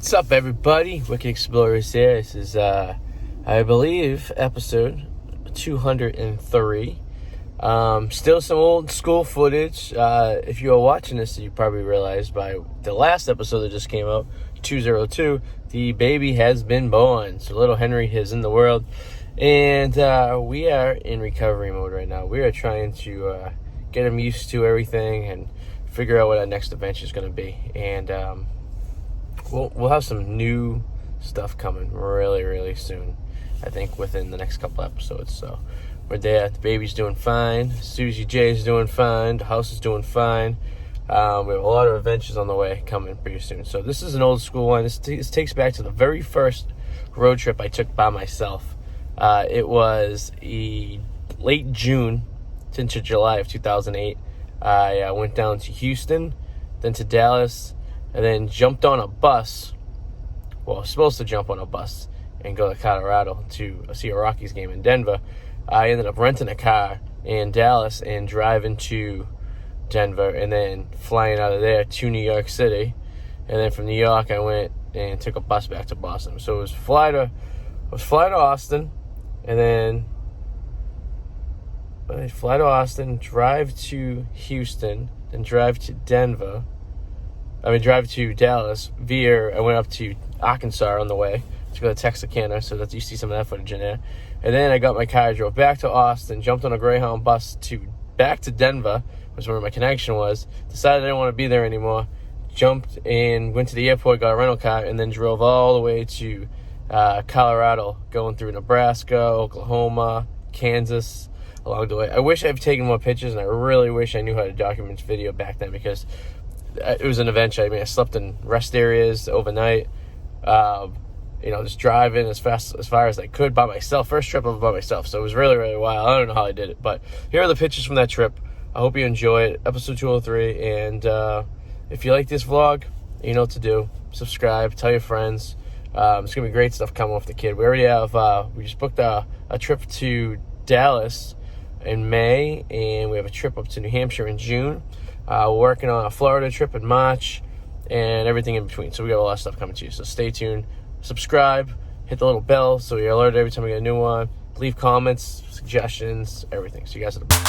What's up, everybody? Wicked Explorers here. This is, I believe, episode 203. Still some old school footage. If you are watching this, you probably realized by the last episode that just came out, 202, the baby has been born. So little Henry is in the world. And we are in recovery mode right now. We are trying to get him used to everything and figure out what our next adventure is going to be. And we'll have some new stuff coming really soon. I think within the next couple episodes. So we're there. The baby's doing fine. Suzi J is doing fine. The house is doing fine. We have a lot of adventures on the way coming pretty soon. So this is an old school one. This takes back to the very first road trip I took by myself. It was late June into July of 2008. I went down to Houston, then to Dallas, and then jumped on a bus. Well, I was supposed to jump on a bus and go to Colorado to see a Rockies game in Denver. I ended up renting a car in Dallas and driving to Denver and then flying out of there to New York City. And then from New York, I went and took a bus back to Boston. So it was fly to Austin, and then fly to Austin, drive to Houston, then drive to drive to Dallas. I went up to Arkansas on the way to go to Texarkana, so that you see some of that footage in there. And then I got my car, drove back to Austin, jumped on a Greyhound bus back to Denver, was where my connection was. Decided I didn't want to be there anymore. Jumped and went to the airport, got a rental car, and then drove all the way to Colorado, going through Nebraska, Oklahoma, Kansas, along the way. I wish I've taken more pictures, and I really wish I knew how to document video back then, because it was an adventure. I mean, I slept in rest areas overnight, just driving as far as I could by myself. First trip ever by myself, so it was really wild. I don't know how I did it, but here are the pictures from that trip. I hope you enjoy it. Episode 203, and if you like this vlog, you know what to do. Subscribe, tell your friends. It's gonna be great stuff coming with the kid. We already have we just booked a trip to Dallas in May, and we have a trip up to New Hampshire in June. We're working on a Florida trip in March, and everything in between. So we got a lot of stuff coming to you. So stay tuned, subscribe, hit the little bell so you're alerted every time we get a new one. Leave comments, suggestions, everything. So you guys are the best.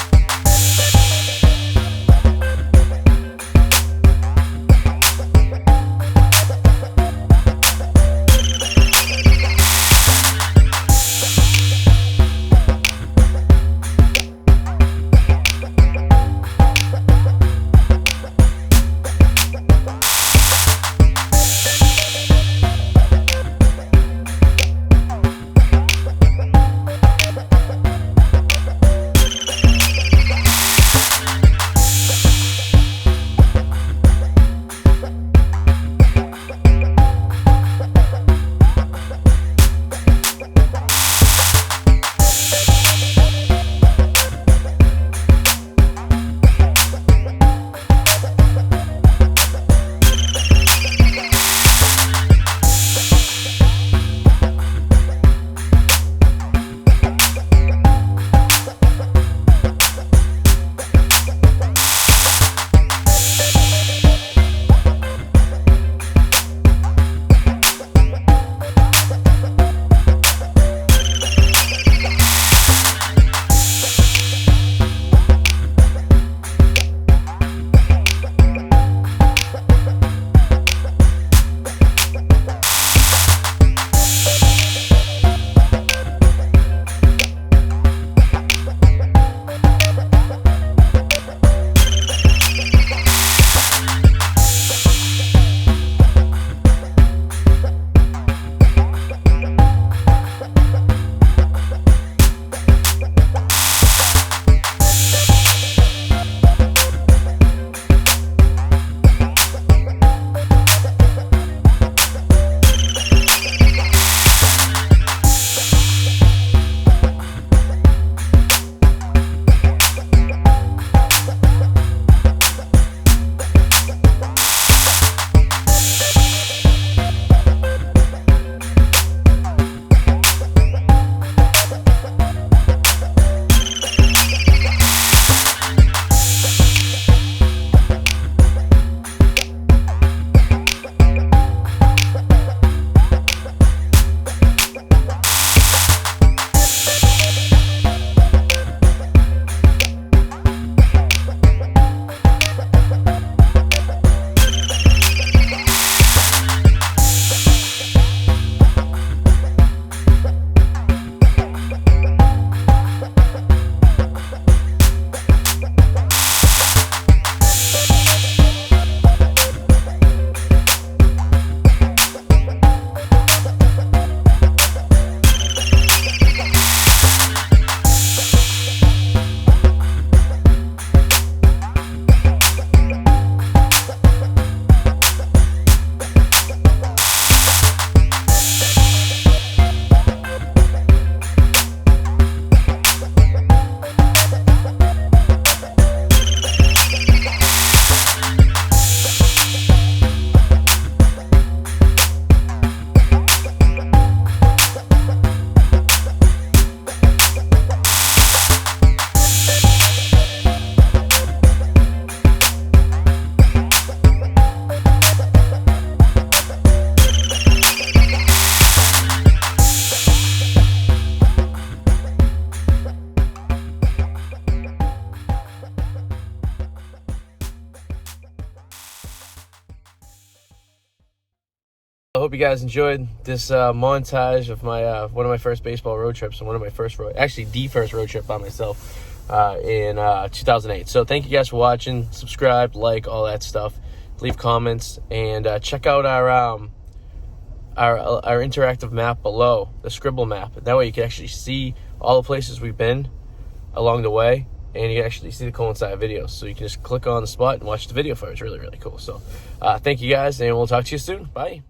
hope you guys enjoyed this montage of my one of my first baseball road trips and one of my first the first road trip by myself in 2008. So thank you guys for watching. Subscribe, like, all that stuff. Leave comments, and check out our interactive map below, the scribble map. That way you can actually see all the places we've been along the way, and you can actually see the coincide videos. So you can just click on the spot and watch the video for it. It's really, really cool. So thank you guys, and we'll talk to you soon. Bye.